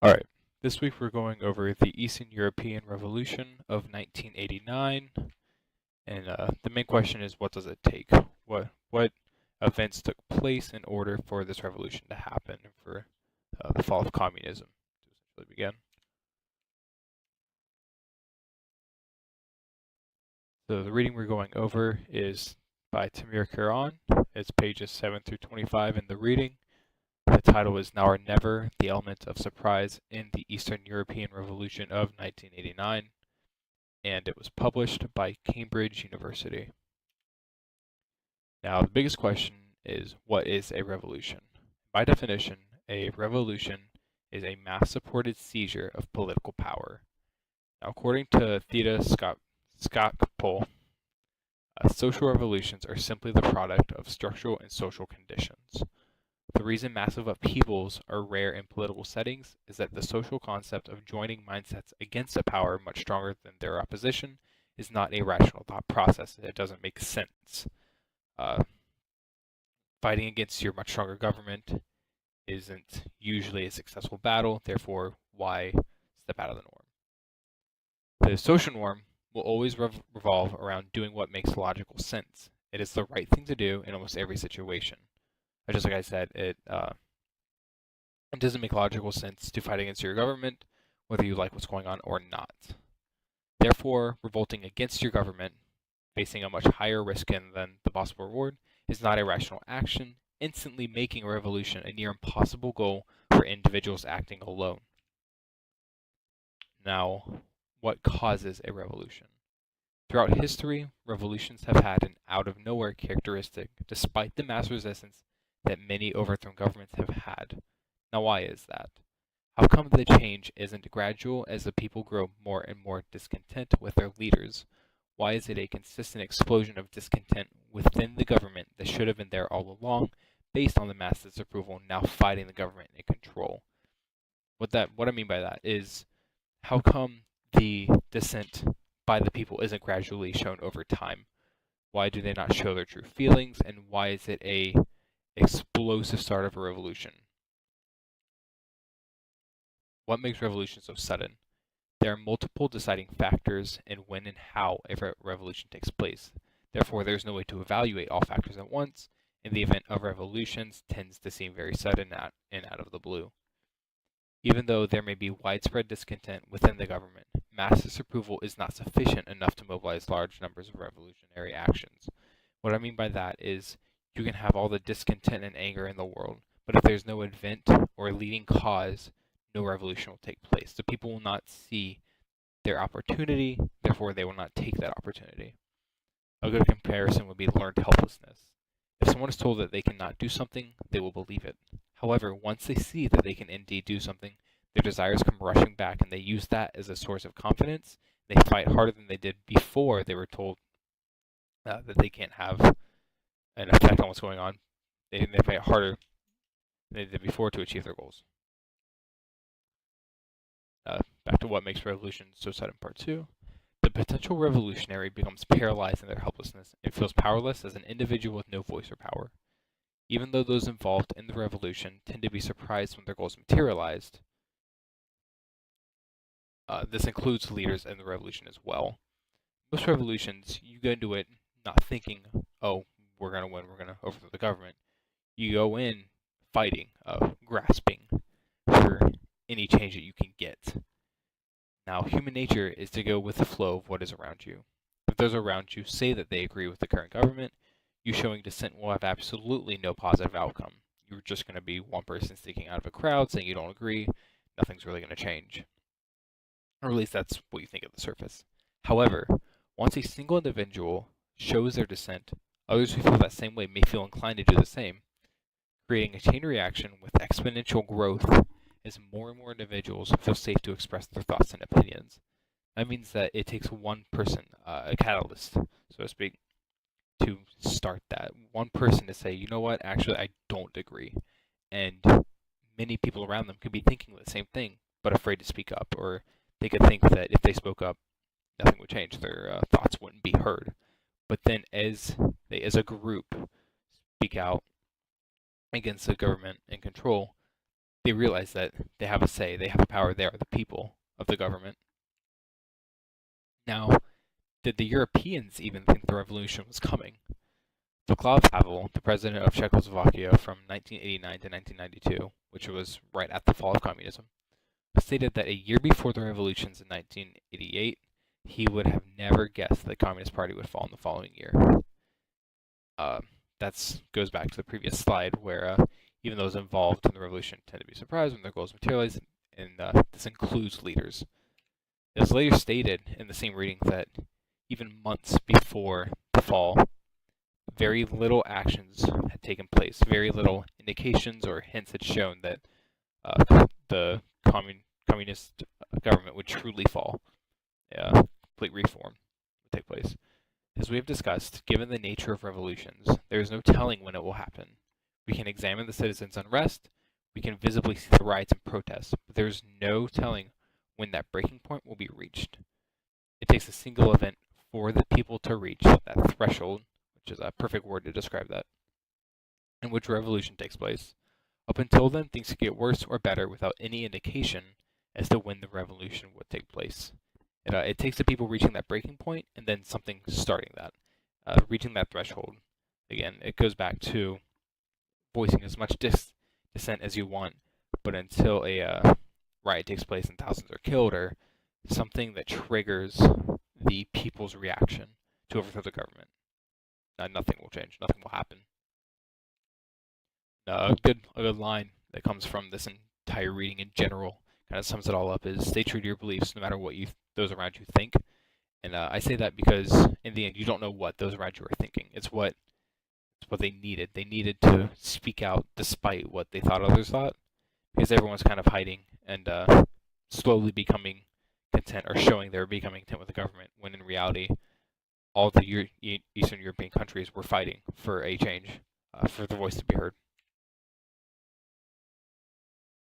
Alright, this week we're going over the Eastern European Revolution of 1989, and the main question is, what does it take? What events took place in order for this revolution to happen and for the fall of communism to essentially begin? So the reading we're going over is by Tamir Kiran. It's pages 7 through 25 in the reading. The title is Now or Never, the Element of Surprise in the Eastern European Revolution of 1989, and it was published by Cambridge University. Now, the biggest question is, what is a revolution? By definition, a revolution is a mass-supported seizure of political power. Now, according to Theta Skocpol, social revolutions are simply the product of structural and social conditions. The reason massive upheavals are rare in political settings is that the social concept of joining mindsets against a power much stronger than their opposition is not a rational thought process. It doesn't make sense. Fighting against your much stronger government isn't usually a successful battle, therefore, why step out of the norm? The social norm will always revolve around doing what makes logical sense. It is the right thing to do in almost every situation. Just like I said, it doesn't make logical sense to fight against your government, whether you like what's going on or not. Therefore, revolting against your government, facing a much higher risk than the possible reward, is not a rational action, instantly making a revolution a near impossible goal for individuals acting alone. Now, what causes a revolution? Throughout history, revolutions have had an out-of-nowhere characteristic, despite the mass resistance that many overthrown governments have had. Now, why is that? How come the change isn't gradual as the people grow more and more discontent with their leaders? Why is it a consistent explosion of discontent within the government that should have been there all along, based on the mass disapproval now fighting the government in control? What I mean by that is, how come the dissent by the people isn't gradually shown over time? Why do they not show their true feelings, and why is it a explosive start of a revolution? What makes revolution so sudden? There are multiple deciding factors in when and how a revolution takes place. Therefore, there's no way to evaluate all factors at once, and the event of revolutions tends to seem very sudden and out of the blue. Even though there may be widespread discontent within the government, mass disapproval is not sufficient enough to mobilize large numbers of revolutionary actions. What I mean by that is, you can have all the discontent and anger in the world, but if there's no event or leading cause, no revolution will take place. The people will not see their opportunity, therefore they will not take that opportunity. A good comparison would be learned helplessness. If someone is told that they cannot do something, they will believe it. However, once they see that they can indeed do something, their desires come rushing back, and they use that as a source of confidence. They fight harder than they did before they were told that they can't have an effect on what's going on. They fight harder than they did before to achieve their goals. Back to what makes revolution so sudden, part 2. The potential revolutionary becomes paralyzed in their helplessness and feels powerless as an individual with no voice or power. Even though those involved in the revolution tend to be surprised when their goals materialized, this includes leaders in the revolution as well. Most revolutions, you go into it not thinking, oh, we're going to win, we're going to overthrow the government. You go in fighting, grasping for any change that you can get. Now, human nature is to go with the flow of what is around you. If those around you say that they agree with the current government, you showing dissent will have absolutely no positive outcome. You're just going to be one person sticking out of a crowd saying you don't agree. Nothing's really going to change. Or at least that's what you think at the surface. However, once a single individual shows their dissent, others who feel that same way may feel inclined to do the same, creating a chain reaction with exponential growth as more and more individuals feel safe to express their thoughts and opinions. That means that it takes one person, a catalyst, so to speak, to start that. One person to say, you know what, actually, I don't agree. And many people around them could be thinking the same thing, but afraid to speak up, or they could think that if they spoke up, nothing would change. Their thoughts wouldn't be heard. But then as they, as a group, speak out against the government and control, they realize that they have a say, they have the power, they are the people of the government. Now, did the Europeans even think the revolution was coming? Václav Havel, the president of Czechoslovakia from 1989 to 1992, which was right at the fall of communism, stated that a year before the revolutions in 1988, he would have never guessed the Communist Party would fall in the following year. That goes back to the previous slide where even those involved in the revolution tend to be surprised when their goals materialize, and this includes leaders. It was later stated in the same reading that even months before the fall, very little actions had taken place. Very little indications or hints had shown that the communist government would truly fall. Complete reform would take place. As we have discussed, given the nature of revolutions, there is no telling when it will happen. We can examine the citizens' unrest, we can visibly see the riots and protests, but there is no telling when that breaking point will be reached. It takes a single event for the people to reach that threshold, which is a perfect word to describe that, in which revolution takes place. Up until then, things could get worse or better without any indication as to when the revolution would take place. It takes the people reaching that breaking point and then something starting that, reaching that threshold. Again, it goes back to voicing as much dissent as you want, but until a riot takes place and thousands are killed, or something that triggers the people's reaction to overthrow the government, nothing will change. Nothing will happen. A good line that comes from this entire reading in general kind of sums it all up is stay true to your beliefs no matter what those around you think. And I say that because in the end you don't know what those around you are thinking. It's what they needed. They needed to speak out despite what they thought others thought, because everyone's kind of hiding and slowly becoming content, or showing they were becoming content with the government, when in reality all the Eastern European countries were fighting for a change, for the voice to be heard.